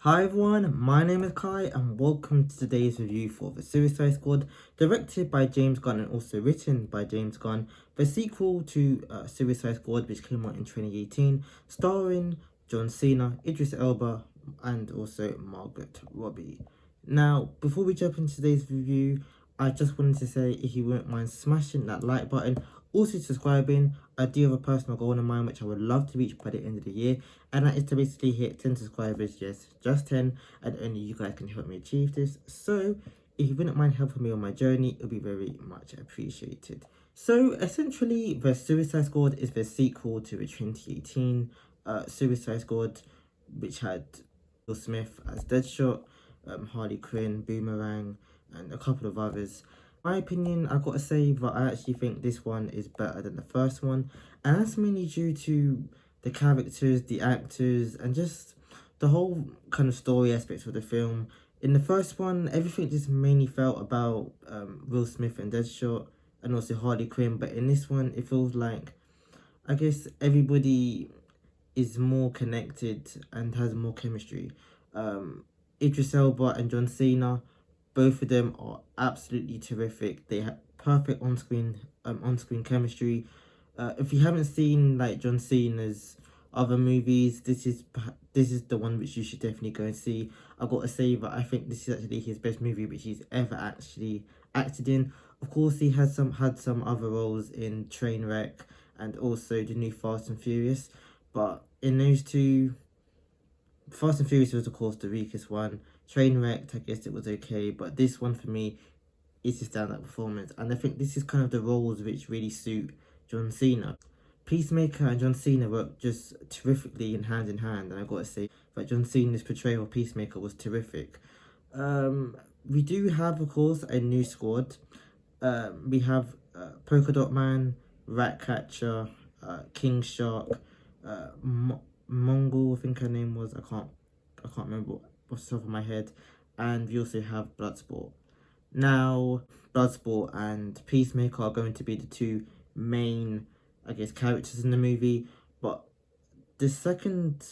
Hi everyone, my name is Kai and welcome to today's review for The Suicide Squad, directed by James Gunn and also written by James Gunn, the sequel to Suicide Squad which came out in 2018, starring John Cena, Idris Elba and also Margot Robbie. Now, before we jump into today's review, I just wanted to say if you wouldn't mind smashing that like button, also subscribing. I do have a personal goal in mind which I would love to reach by the end of the year, and that is to basically hit 10 subscribers. Yes, just 10, and only you guys can help me achieve this. So if you wouldn't mind helping me on my journey, it would be very much appreciated. So essentially, The Suicide Squad is the sequel to the 2018 Suicide Squad, which had Will Smith as Deadshot, Harley Quinn, Boomerang, and a couple of others. My opinion, I gotta say that I actually think this one is better than the first one, and that's mainly due to the characters, the actors, and just the whole kind of story aspects of the film. In the first one, everything just mainly felt about Will Smith and Deadshot, and also Harley Quinn, but in this one, it feels like, I guess, everybody is more connected and has more chemistry. Idris Elba and John Cena, both of them are absolutely terrific. They have perfect on-screen chemistry. If you haven't seen like John Cena's other movies, this is the one which you should definitely go and see. I've got to say that I think this is actually his best movie which he's ever actually acted in. Of course, he had some other roles in Trainwreck and also the new Fast and Furious, but in those two, Fast and Furious was of course the weakest one. Trainwreck, I guess it was okay, but this one for me is a standout performance, and I think this is kind of the roles which really suit John Cena. Peacemaker and John Cena work just terrifically in hand, and I gotta say that John Cena's portrayal of Peacemaker was terrific. We do have, of course, a new squad. We have Polka Dot Man, Ratcatcher, King Shark, Mongol, I think her name was. I can't remember off the top of my head. And we also have Bloodsport. Now, Bloodsport and Peacemaker are going to be the two main, I guess, characters in the movie. But the second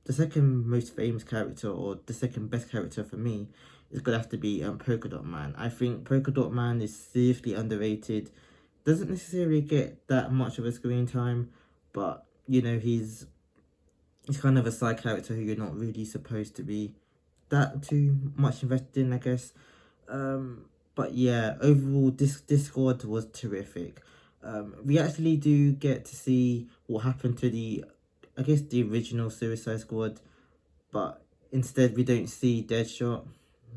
most famous character, or the second best character for me, is gonna have to be Polka Dot Man. I think Polka Dot Man is seriously underrated. Doesn't necessarily get that much of a screen time, but you know, he's kind of a side character who you're not really supposed to be that too much invested in, I guess. But yeah, overall, this squad was terrific. We actually do get to see what happened to I guess, the original Suicide Squad, but instead we don't see Deadshot.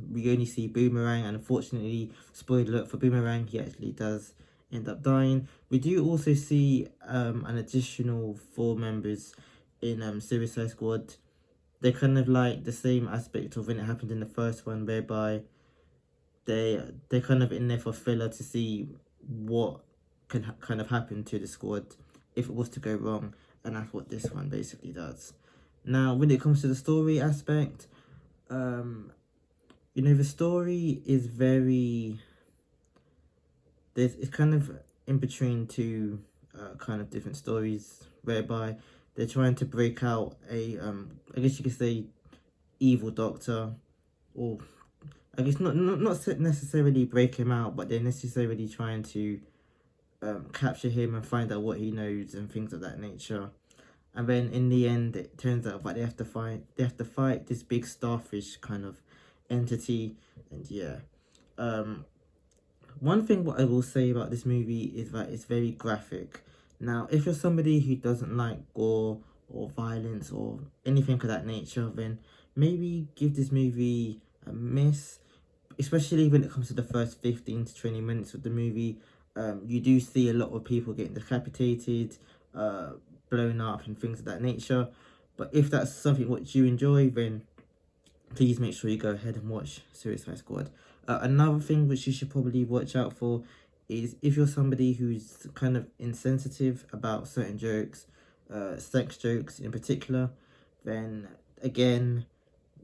We only see Boomerang, and unfortunately, spoiler alert for Boomerang, he actually does end up dying. We do also see an additional 4 members in Suicide Squad. They're kind of like the same aspect of when it happened in the first one, whereby they're kind of in there for filler to see what can kind of happen to the squad if it was to go wrong, and that's what this one basically does. Now, when it comes to the story aspect, you know, the story is very, it's kind of in between two kind of different stories, whereby they're trying to break out a I guess you could say evil doctor, or I guess not necessarily break him out, but they're necessarily trying to capture him and find out what he knows and things of that nature. And then in the end, it turns out that they have to fight this big starfish kind of entity. And yeah, one thing what I will say about this movie is that it's very graphic. Now, if you're somebody who doesn't like gore or violence or anything of that nature, then maybe give this movie a miss, especially when it comes to the first 15 to 20 minutes of the movie. You do see a lot of people getting decapitated, blown up and things of that nature. But if that's something what you enjoy, then please make sure you go ahead and watch Suicide Squad. Another thing which you should probably watch out for is if you're somebody who's kind of insensitive about certain jokes, sex jokes in particular, then again,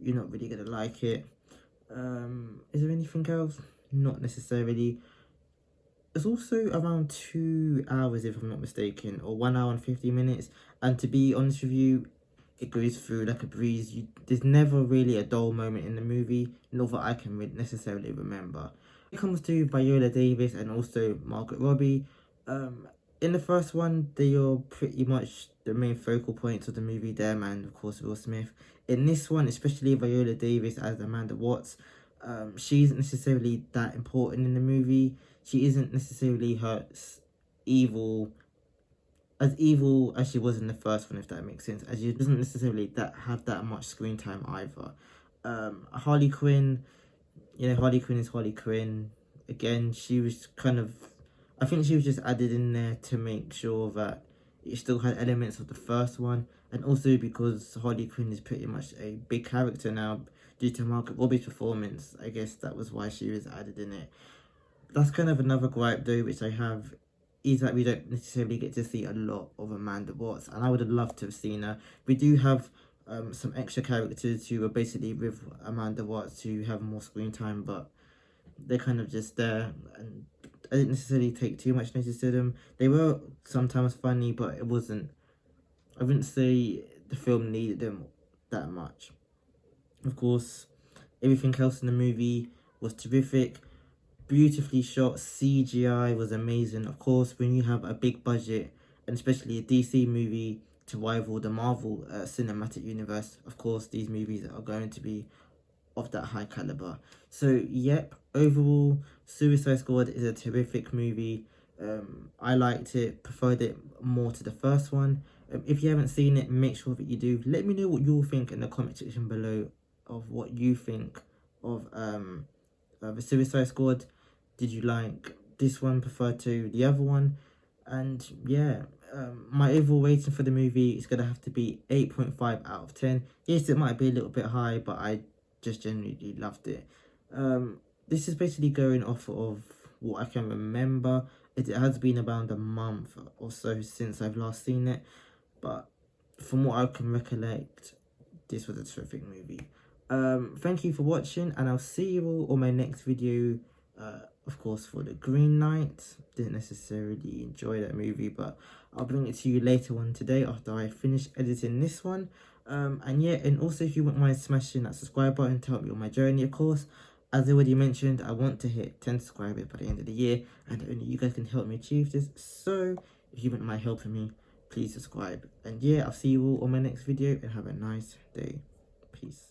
you're not really going to like it. Is there anything else? Not necessarily. It's also around 2 hours, if I'm not mistaken, or 1 hour and 50 minutes. And to be honest with you, it goes through like a breeze. There's never really a dull moment in the movie, not that I can necessarily remember. When it comes to Viola Davis and also Margot Robbie, in the first one, they are pretty much the main focal points of the movie, them and of course Will Smith. In this one, especially Viola Davis as Amanda Watts, she isn't necessarily that important in the movie. She isn't necessarily evil evil as she was in the first one, if that makes sense, as she doesn't necessarily have that much screen time either. Harley Quinn, Harley Quinn is Harley Quinn. Again, she was I think she was just added in there to make sure that it still had elements of the first one, and also because Harley Quinn is pretty much a big character now due to Margot Robbie's performance. I guess that was why she was added in it. That's kind of another gripe though, which I have, is that we don't necessarily get to see a lot of Amanda Watts, and I would have loved to have seen her. We do have some extra characters who are basically with Amanda Watts who have more screen time, but they're kind of just there, and I didn't necessarily take too much notice to them. They were sometimes funny, but I wouldn't say the film needed them that much. Of course, everything else in the movie was terrific. Beautifully shot, CGI was amazing. Of course, when you have a big budget, and especially a DC movie to rival the Marvel cinematic universe, of course these movies are going to be of that high caliber. So yep, overall Suicide Squad is a terrific movie. I liked it, preferred it more to the first one. If you haven't seen it, make sure that you do. Let me know what you think in the comment section below of what you think of the Suicide Squad. Did you like this one preferred to the other one? And yeah, my overall rating for the movie is going to have to be 8.5 out of 10. Yes, it might be a little bit high, but I just genuinely loved it. This is basically going off of what I can remember. It has been around a month or so since I've last seen it, but from what I can recollect, this was a terrific movie. Thank you for watching, and I'll see you all on my next video. Of course, for the Green Knight. Didn't necessarily enjoy that movie, but I'll bring it to you later on today after I finish editing this one. And yeah, and also if you wouldn't mind smashing that subscribe button to help me on my journey, of course. As I already mentioned, I want to hit 10 subscribers by the end of the year, and only you guys can help me achieve this. So if you wouldn't mind helping me, please subscribe. And yeah, I'll see you all on my next video, and have a nice day. Peace.